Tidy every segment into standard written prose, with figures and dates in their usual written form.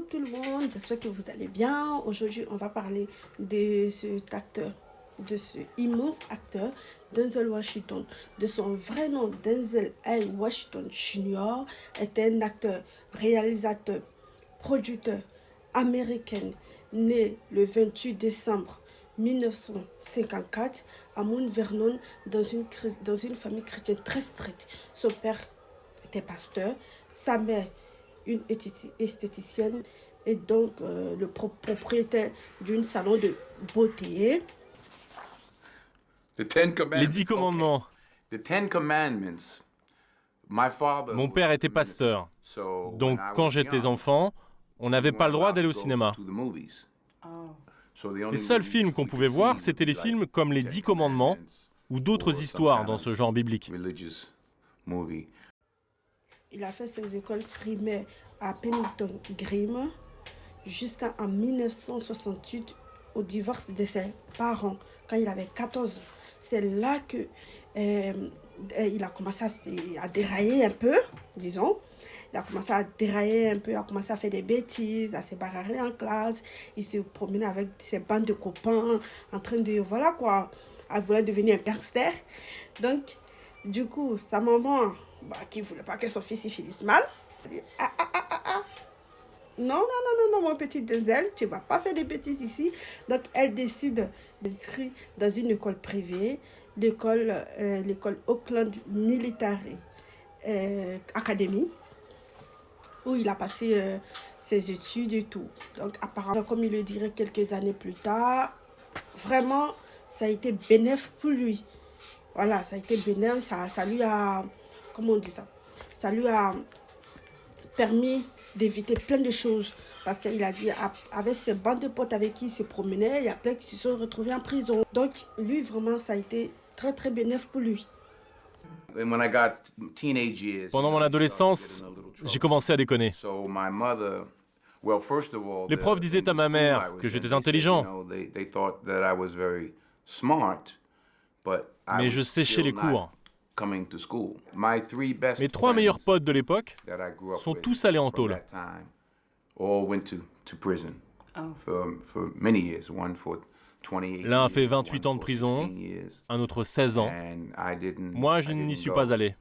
tout le monde, j'espère que vous allez bien. Aujourd'hui, on va parler de cet acteur, de ce immense acteur, Denzel Washington. De son vrai nom, Denzel A. Washington Jr. était un acteur, réalisateur, producteur américain, né le 28 décembre 1954 à Mount Vernon dans une famille chrétienne très stricte. Son père était pasteur, sa mère une esthéticienne et donc le propriétaire d'un salon de beauté. Les 10 commandements. Mon père était pasteur. Donc quand j'étais enfant, on n'avait pas le droit d'aller au cinéma. Les seuls films qu'on pouvait voir, c'était les films comme les 10 commandements ou d'autres histoires dans ce genre biblique. Il a fait ses écoles primaires à Pennington Green jusqu'en 1968 au divorce de ses parents quand il avait 14 ans. C'est là que il a commencé à dérailler un peu, disons. Il a commencé à dérailler un peu, il a commencé à faire des bêtises, à se bagarrer en classe. Il se promenait avec ses bandes de copains en train de, voilà quoi, à vouloir devenir un gangster. Donc, du coup, sa maman, qui ne voulait pas que son fils y finisse mal, elle dit, non, mon petit Denzel, tu ne vas pas faire des bêtises ici. Donc, elle décide d'inscrire dans une école privée, l'école Oakland Military Academy, où il a passé ses études et tout. Donc, apparemment, comme il le dirait quelques années plus tard, vraiment, ça a été bénéfique pour lui. Voilà, ça a été bénéfique, ça lui a, comment on dit ça? Ça lui a permis d'éviter plein de choses. Parce qu'il a dit, avec ses bandes de potes avec qui il se promenait, il y a plein qui se sont retrouvés en prison. Donc, lui, vraiment, ça a été très, très bénéfique pour lui. Pendant mon adolescence, j'ai commencé à déconner. Les profs disaient à ma mère que j'étais intelligent, mais je séchais les cours. Mes 3 meilleurs potes de l'époque sont tous allés en tôle. L'un a fait 28 ans de prison, un autre 16 ans. Moi, je n'y suis pas allé.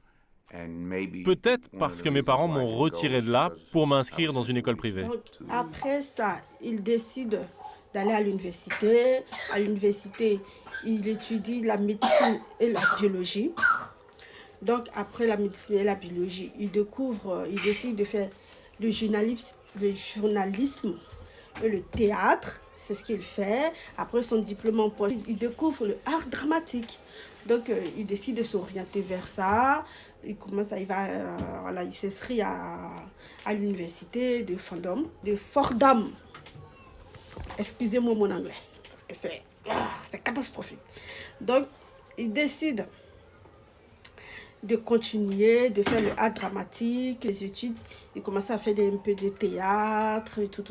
Peut-être parce que mes parents m'ont retiré de là pour m'inscrire dans une école privée. Donc, après ça, il décide d'aller à l'université. À l'université, il étudie la médecine et la biologie. Donc, après la médecine et la biologie, il décide de faire le journalisme et le théâtre. C'est ce qu'il fait. Après son diplôme en poste, il découvre le art dramatique. Donc, il décide de s'orienter vers ça. Il s'inscrit à l'université de Fordham. Excusez-moi mon anglais, parce que c'est catastrophique. Donc, il décide de continuer, de faire le art dramatique, les études. Il commence à faire un peu de théâtre et tout.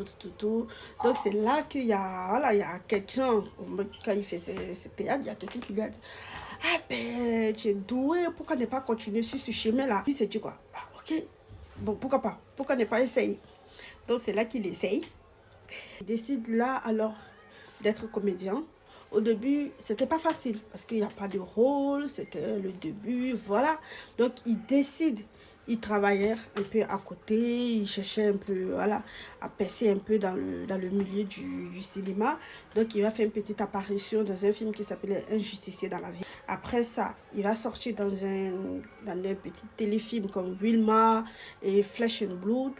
Donc, c'est là qu'il y a quelqu'un, quand il fait ce théâtre, il y a quelqu'un qui lui a dit, ah ben, tu es doué, pourquoi ne pas continuer sur ce chemin-là? Puis il s'est dit quoi? Ok, bon, pourquoi pas? Pourquoi ne pas essayer? Donc, c'est là qu'il essaye. Il décide là, alors, d'être comédien. Au début, c'était pas facile parce qu'il n'y a pas de rôle, c'était le début, voilà. Donc, il travaillait un peu à côté, il cherchait un peu, voilà, à percer un peu dans le milieu du cinéma. Donc, il va faire une petite apparition dans un film qui s'appelait Un justicier dans la vie. Après ça, il va sortir dans des petits téléfilms comme Wilma et Flesh and Blood.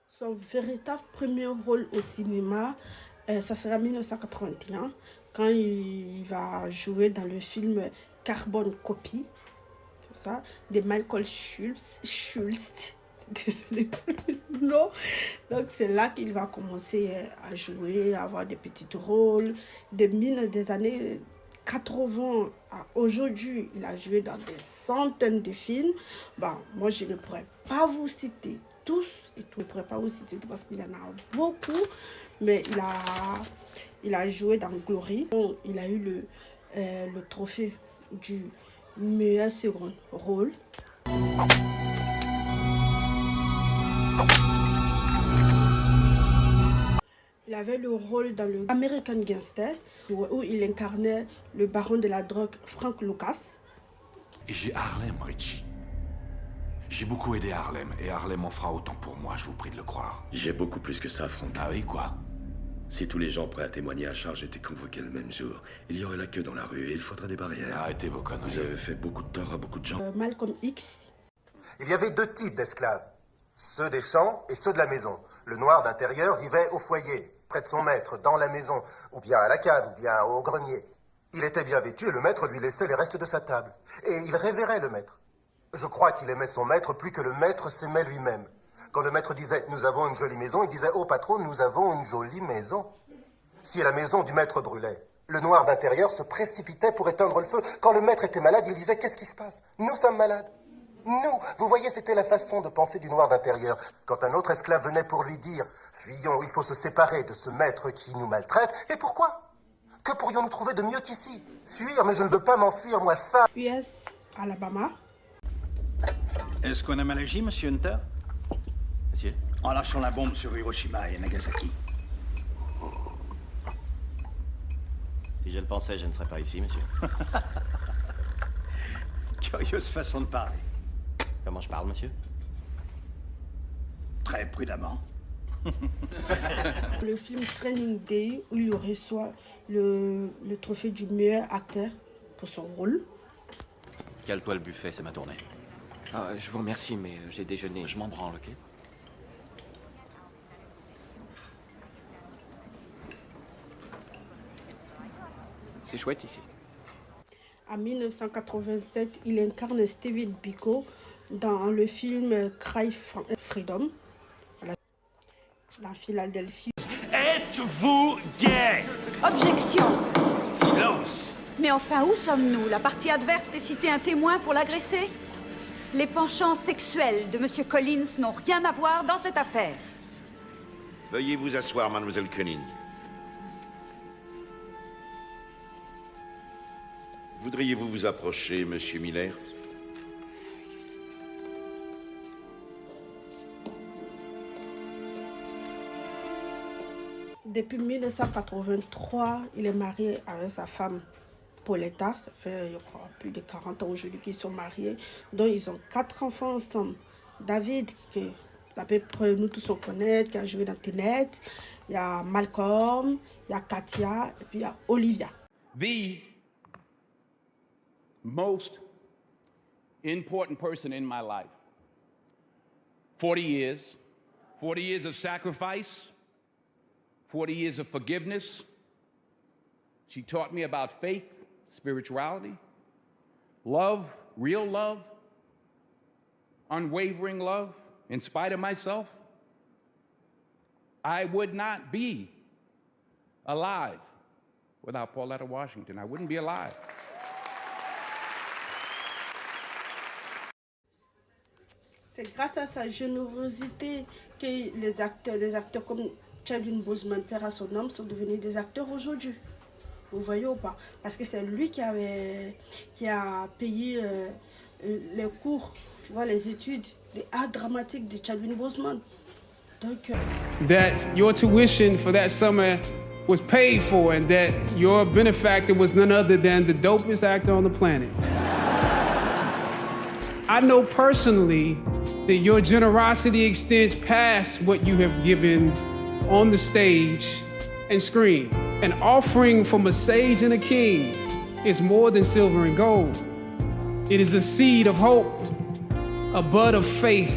Son véritable premier rôle au cinéma, ça sera en 1981, quand il va jouer dans le film Carbon Copy, ça, de Michael Schultz. Désolée pour le nom. Donc c'est là qu'il va commencer à jouer, à avoir des petits rôles. Des années 80 à aujourd'hui, il a joué dans des centaines de films. Moi, je ne pourrais pas vous citer tous et tout. Je ne pourrais pas vous citer tout parce qu'il y en a beaucoup. Mais il a joué dans Glory. Il a eu le trophée du meilleur second rôle. Il avait le rôle dans le American Gangster, où il incarnait le baron de la drogue Frank Lucas. Et j'ai Harlem, Richie. J'ai beaucoup aidé Harlem, et Harlem en fera autant pour moi, je vous prie de le croire. J'ai beaucoup plus que ça, Frank. Ah oui, quoi? Si tous les gens prêts à témoigner à charge étaient convoqués le même jour, il y aurait la queue dans la rue et il faudrait des barrières. Arrêtez vos conneries. Vous avez fait beaucoup de tort à beaucoup de gens. Malcolm X. Il y avait deux types d'esclaves, ceux des champs et ceux de la maison. Le noir d'intérieur vivait au foyer, près de son maître, dans la maison, ou bien à la cave, ou bien au grenier. Il était bien vêtu et le maître lui laissait les restes de sa table. Et il révérait le maître. Je crois qu'il aimait son maître plus que le maître s'aimait lui-même. Quand le maître disait « nous avons une jolie maison », il disait « oh patron, nous avons une jolie maison ». Si la maison du maître brûlait, le noir d'intérieur se précipitait pour éteindre le feu. Quand le maître était malade, il disait « qu'est-ce qui se passe? Nous sommes malades. » Nous, vous voyez, c'était la façon de penser du noir d'intérieur. Quand un autre esclave venait pour lui dire « fuyons, il faut se séparer de ce maître qui nous maltraite », et pourquoi? Que pourrions-nous trouver de mieux qu'ici? Fuir, mais je ne veux pas m'enfuir, moi, ça. US, Alabama. Est-ce qu'on a mal agi, monsieur Hunter? Monsieur? En lâchant la bombe sur Hiroshima et Nagasaki. Si je le pensais, je ne serais pas ici, monsieur. Curieuse façon de parler. Comment je parle, monsieur? Très prudemment. Le film Training Day, où il reçoit le trophée du meilleur acteur pour son rôle. Cale-toi le buffet, c'est ma tournée. Je vous remercie, mais j'ai déjeuné. Je m'en branle, ok? C'est chouette ici. En 1987, il incarne Stevie Biko dans le film Cry Freedom, dans Philadelphie. Êtes-vous gay? Objection. Silence. Mais enfin, où sommes-nous? La partie adverse fait citer un témoin pour l'agresser? Les penchants sexuels de M. Collins n'ont rien à voir dans cette affaire. Veuillez vous asseoir, mademoiselle Koenig. Voudriez-vous vous approcher, monsieur Miller? Depuis 1983, il est marié avec sa femme Pauletta. Ça fait, je crois, plus de 40 ans aujourd'hui qu'ils sont mariés. Donc, ils ont 4 enfants ensemble. David, que à peu près nous tous on connaît, qui a joué dans Tenet. Il y a Malcolm, il y a Katia, et puis il y a Olivia. The most important person in my life. 40 years of sacrifice, 40 years of forgiveness. She taught me about faith, spirituality, love, real love, unwavering love, in spite of myself. I would not be alive without Pauletta Washington. I wouldn't be alive. C'est grâce à sa générosité que des acteurs comme Chadwick Boseman, père à son homme, sont devenus des acteurs aujourd'hui. Vous voyez ou pas? Parce que c'est lui qui a payé les cours, tu vois, les études des arts dramatiques de Chadwick Boseman. Donc, that your tuition for that summer was paid for and that your benefactor was none other than the dopest actor on the planet. I know personally that your generosity extends past what you have given on the stage and screen. An offering from a sage and a king is more than silver and gold. It is a seed of hope, a bud of faith.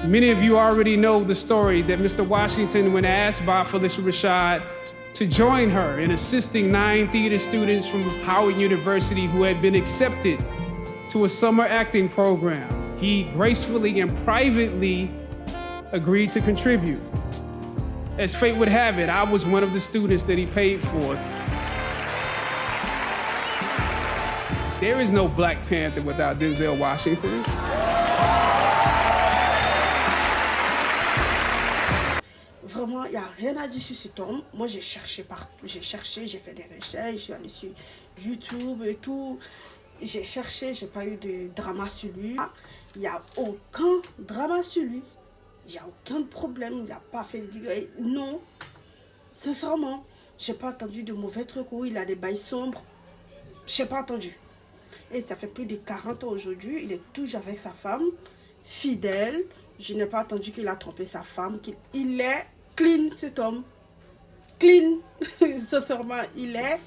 Many of you already know the story that Mr. Washington, when asked by Phylicia Rashad to join her in assisting 9 theater students from Howard University who had been accepted to a summer acting program, he gracefully and privately agreed to contribute. As fate would have it, I was one of the students that he paid for. There is no Black Panther without Denzel Washington. Vraiment, il n'y a rien à dire sur cet homme. Moi, j'ai cherché partout. J'ai fait des recherches, je suis allée sur YouTube et tout. J'ai cherché, j'ai pas eu de drama sur lui. Il n'y a aucun drama sur lui. Il n'y a aucun problème. Il n'a pas fait de... Non. Sincèrement, j'ai pas entendu de mauvais trucs où il a des bails sombres. J'ai pas entendu. Et ça fait plus de 40 ans aujourd'hui. Il est toujours avec sa femme, fidèle. Je n'ai pas entendu qu'il a trompé sa femme. Il est clean, cet homme. Clean. Sincèrement, il est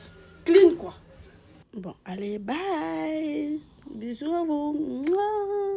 clean, quoi. Bon, allez, bye. Bisous à vous. Mouah.